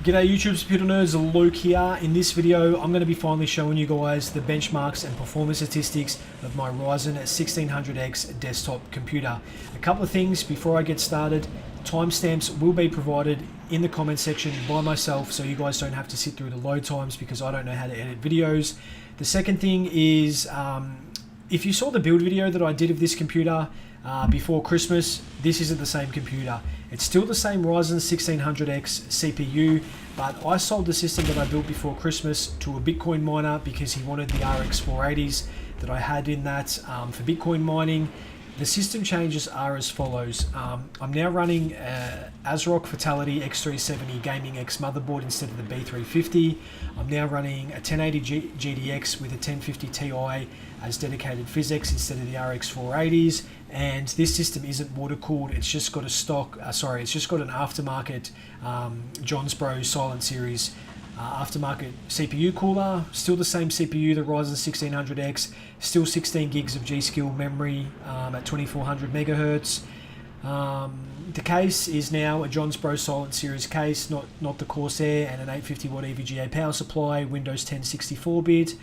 G'day YouTube computer nerds, Luke here. In this video I'm going to be finally showing you guys the benchmarks and performance statistics of my Ryzen 1600X desktop computer. A couple of things before I get started. Timestamps will be provided in the comment section by myself, so you guys don't have to sit through the load times because I don't know how to edit videos. The second thing is, if you saw the build video that I did of this computer before Christmas, this isn't the same computer. It's still the same Ryzen 1600X CPU, but I sold the system that I built before Christmas to a Bitcoin miner because he wanted the RX 480s that I had in that for Bitcoin mining. The system changes are as follows. I'm now running ASRock Fatality X370 Gaming X motherboard instead of the B350. I'm now running a 1080 GTX with a 1050 Ti as dedicated PhysX instead of the RX 480s. And this system isn't water cooled. It's just got a stock. It's just got an aftermarket Johns Bros Silent Series aftermarket CPU cooler. Still the same CPU, the Ryzen 1600X. Still 16 gigs of G.Skill memory at 2400 megahertz. The case is now a Johns Bros Silent Series case, not the Corsair, and an 850 watt EVGA power supply. Windows 10 64-bit.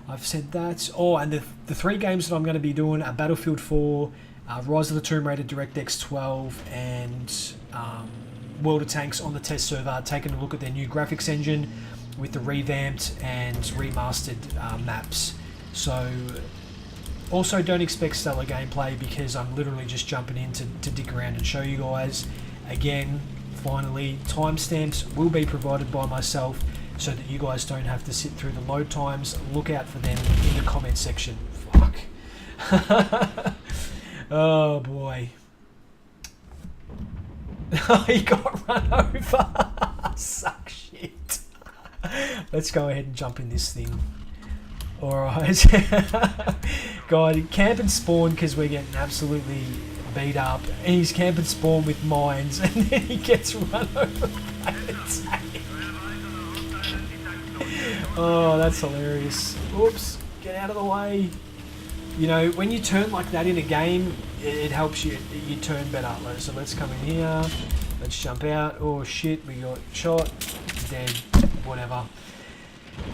I've said that. Oh, and the three games that I'm going to be doing are Battlefield 4, Rise of the Tomb Raider DirectX 12, and World of Tanks on the test server, taking a look at their new graphics engine with the revamped and remastered maps. So also don't expect stellar gameplay because I'm literally just jumping in to dig around and show you guys. Again, finally, timestamps will be provided by myself so that you guys don't have to sit through the load times. Look out for them in the comment section. Fuck. Oh boy. He got run over. Suck shit. Let's go ahead and jump in this thing. Alright. God, camp and spawn because we're getting absolutely beat up. And he's camp and spawn with mines and then he gets run over by the tank. Oh, that's hilarious. Oops, get out of the way. You know, when you turn like that in a game, it helps you turn better. So let's come in here. Let's jump out. Oh shit, we got shot. Dead. Whatever.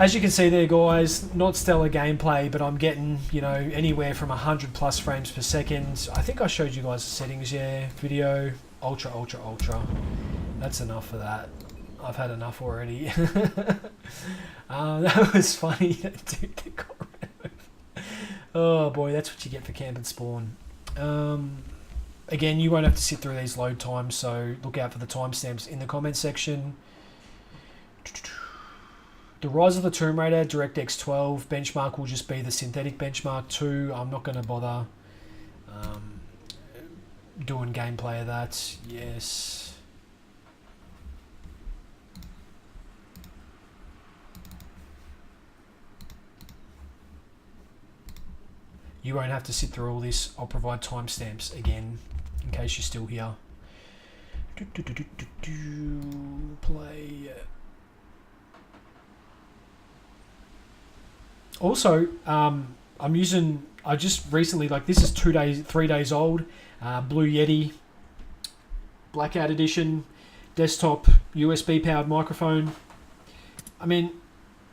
As you can see there, guys, not stellar gameplay, but I'm getting, you know, anywhere from 100 plus frames per second. I think I showed you guys the settings, yeah. Video, ultra, ultra, ultra. That's enough for that. I've had enough already. That was funny. That dude that got ran over. Oh boy, that's what you get for camp and spawn. Again, you won't have to sit through these load times, so look out for the timestamps in the comment section. The Rise of the Tomb Raider DirectX 12 benchmark will just be the synthetic benchmark 2. I'm not going to bother doing gameplay of that. Yes. You won't have to sit through all this. I'll provide timestamps again, in case you're still here. Play. Also, I just recently, like this is 3 days old, Blue Yeti, Blackout Edition, desktop, USB powered microphone. I mean,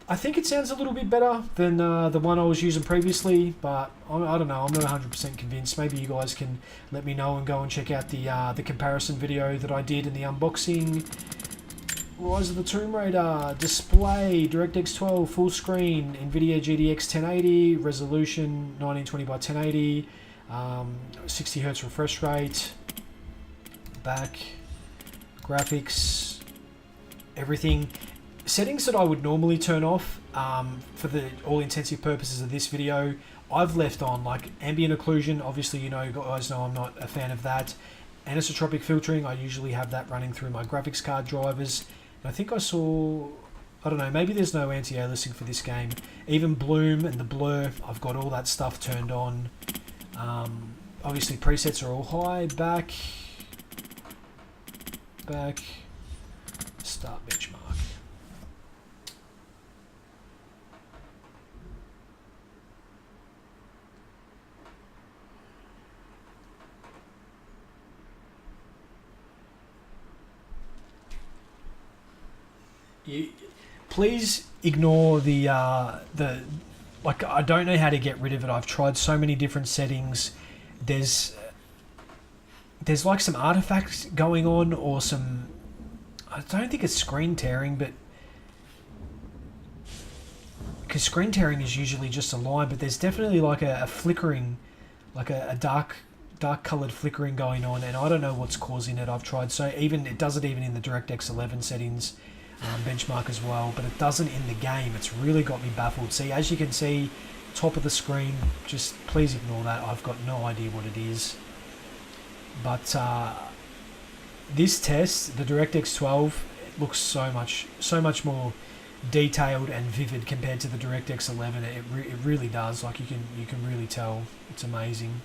I think it sounds a little bit better than the one I was using previously, but I don't know, I'm not 100% convinced. Maybe you guys can let me know and go and check out the comparison video that I did in the unboxing. Rise of the Tomb Raider, display, DirectX 12, full screen, NVIDIA GTX 1080, resolution 1920 by 1080, 60 Hz refresh rate, back, graphics, everything. Settings that I would normally turn off for the all intensive purposes of this video, I've left on, like ambient occlusion. Obviously, you guys know I'm not a fan of that. Anisotropic filtering, I usually have that running through my graphics card drivers. And I think I saw, I don't know, maybe there's no anti-aliasing for this game. Even bloom and the blur, I've got all that stuff turned on. Obviously presets are all high. Back, start benchmark. Please ignore the like, I don't know how to get rid of it. I've tried so many different settings. There's like some artifacts going on, or some, I don't think it's screen tearing, but because screen tearing is usually just a line, but there's definitely like a flickering, like a dark colored flickering going on, and I don't know what's causing it. I've tried, so even it does it even in the DirectX 11 settings benchmark as well, but it doesn't in the game. It's really got me baffled. See, as you can see, top of the screen, just please ignore that. I've got no idea what it is. But this test, the DirectX 12, it looks so much more detailed and vivid compared to the DirectX 11. It really does. Like, you can really tell. It's amazing.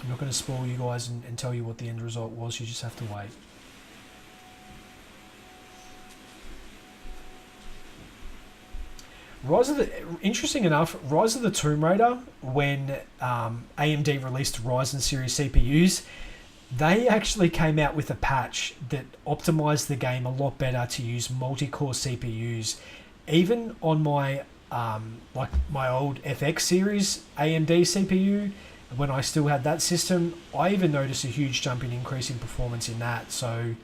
I'm not going to spoil you guys and tell you what the end result was. You just have to wait. Interesting enough, Rise of the Tomb Raider, when AMD released Ryzen series CPUs, they actually came out with a patch that optimized the game a lot better to use multi-core CPUs. Even on my like my old FX series AMD CPU, when I still had that system, I even noticed a huge jump in increase in performance in that. So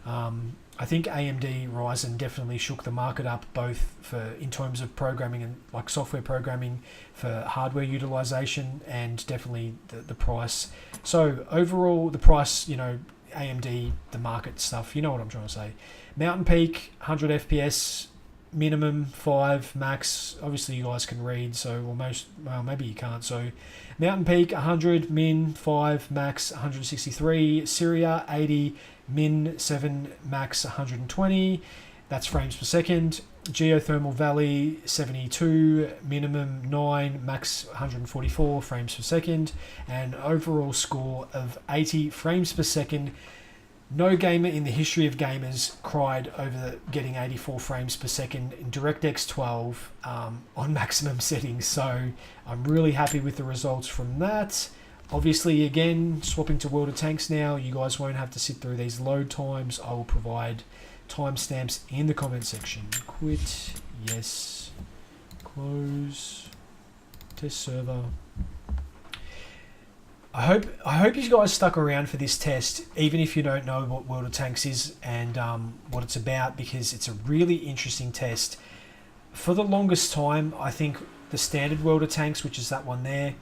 I think AMD Ryzen definitely shook the market up, both for in terms of programming and like software programming for hardware utilization, and definitely the price. So overall, the price, you know, AMD, the market stuff, you know what I'm trying to say. Mountain Peak, 100 FPS, minimum 5, max. Obviously, you guys can read, so well, maybe you can't. So Mountain Peak 100, min 5, max 163. Syria 80, min 7, max 120. That's frames per second. Geothermal Valley 72, minimum 9, max 144 frames per second, and overall score of 80 frames per second. No gamer in the history of gamers cried over getting 84 frames per second in DirectX 12 on maximum settings. So I'm really happy with the results from that. Obviously, again, swapping to World of Tanks now, you guys won't have to sit through these load times. I will provide timestamps in the comment section. Quit, yes, close, test server. I hope you guys stuck around for this test, even if you don't know what World of Tanks is and what it's about, because it's a really interesting test. For the longest time, I think the standard World of Tanks, which is that one there,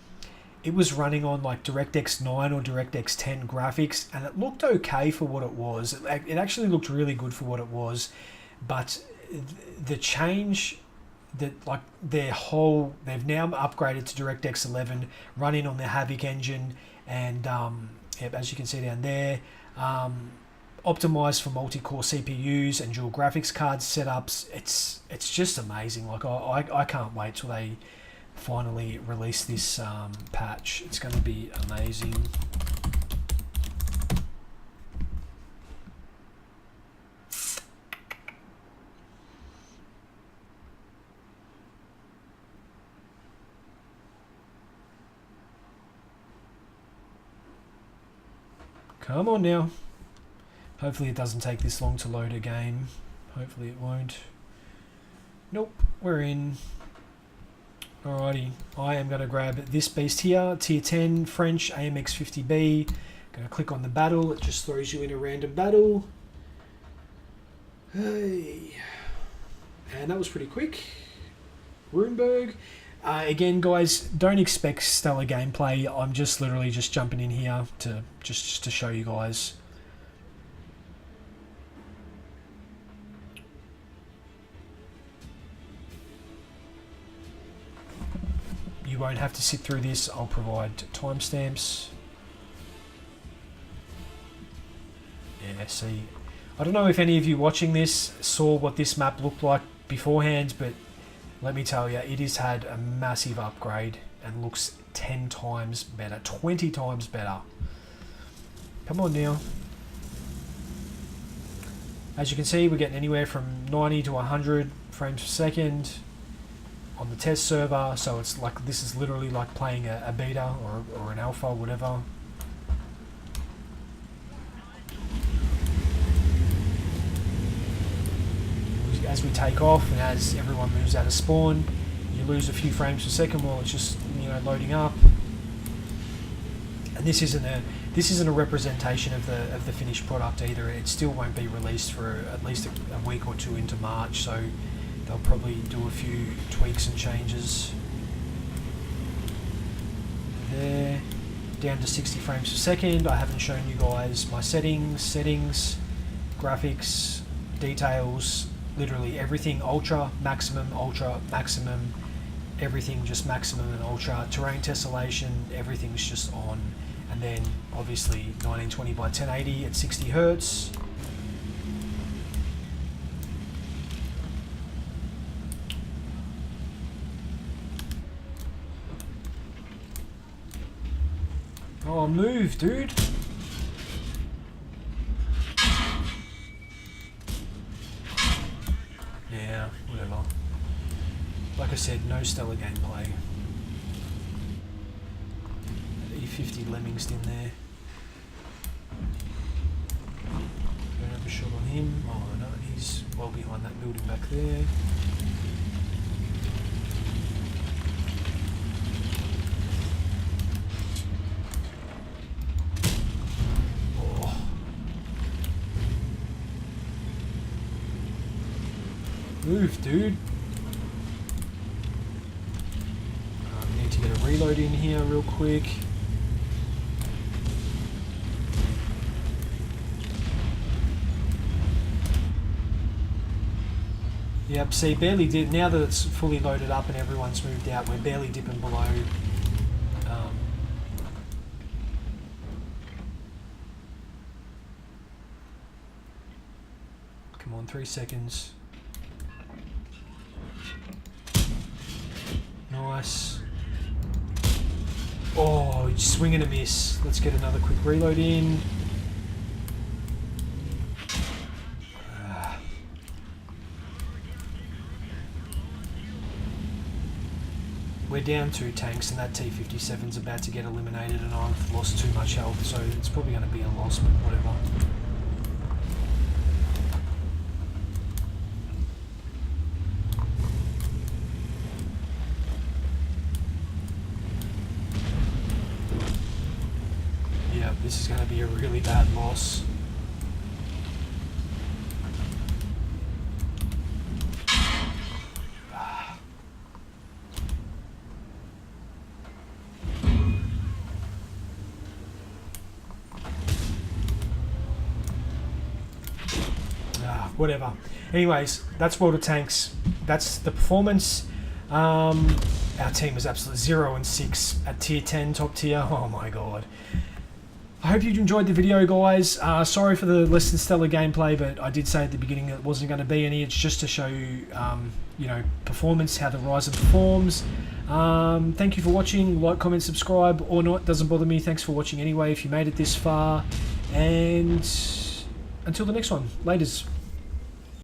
it was running on like DirectX 9 or DirectX 10 graphics, and it looked okay for what it was. It actually looked really good for what it was, but the change that, like, they've now upgraded to DirectX 11, running on the Havoc engine, and as you can see down there, optimized for multi-core CPUs and dual graphics card setups. It's just amazing. Like, I can't wait till they finally release this patch. It's going to be amazing. Come on now. Hopefully it doesn't take this long to load a game. Hopefully it won't. Nope, we're in. Alrighty, I am going to grab this beast here, tier 10 French AMX 50B. Going to click on the battle. It just throws you in a random battle. Hey, and that was pretty quick. Roomberg. Again, guys, don't expect stellar gameplay. I'm just literally just jumping in here to just to show you guys. You won't have to sit through this. I'll provide timestamps. Yeah, see, I don't know if any of you watching this saw what this map looked like beforehand, but let me tell you, it has had a massive upgrade and looks 10 times better, 20 times better. Come on now. As you can see, we're getting anywhere from 90 to 100 frames per second on the test server, so it's like, this is literally like playing a beta or an alpha, whatever. as we take off and as everyone moves out of spawn, you lose a few frames per second while it's just, you know, loading up. And this isn't a representation of the finished product either. It still won't be released for at least a week or two into March, so they'll probably do a few tweaks and changes. There, down to 60 frames per second. I haven't shown you guys my settings, graphics, details, literally everything ultra, maximum, everything just maximum and ultra. Terrain tessellation, everything's just on. And then obviously 1920 by 1080 at 60 Hertz. Oh, move, dude. Yeah, whatever. Like I said, no stellar gameplay. E50 Lemmings in there. Don't have a shot on him. Oh no, he's well behind that building back there. Move, dude. Need to get a reload in here real quick. Yep, see, barely did. Now that it's fully loaded up and everyone's moved out, we're barely dipping below. Come on, 3 seconds. Nice. Oh, swing and a miss. Let's get another quick reload in. We're down 2 tanks and that T-57's about to get eliminated and I've lost too much health, so it's probably going to be a loss, but whatever. Yeah, this is going to be a really bad loss. Whatever. Anyways, that's World of Tanks. That's the performance. Our team was absolutely 0 and 6 at tier 10, top tier. Oh my god. I hope you enjoyed the video, guys. Sorry for the less than stellar gameplay, but I did say at the beginning it wasn't going to be any. It's just to show you, you know, performance, how the Ryzen performs. Thank you for watching. Like, comment, subscribe, or not. Doesn't bother me. Thanks for watching anyway if you made it this far. And until the next one. Laters.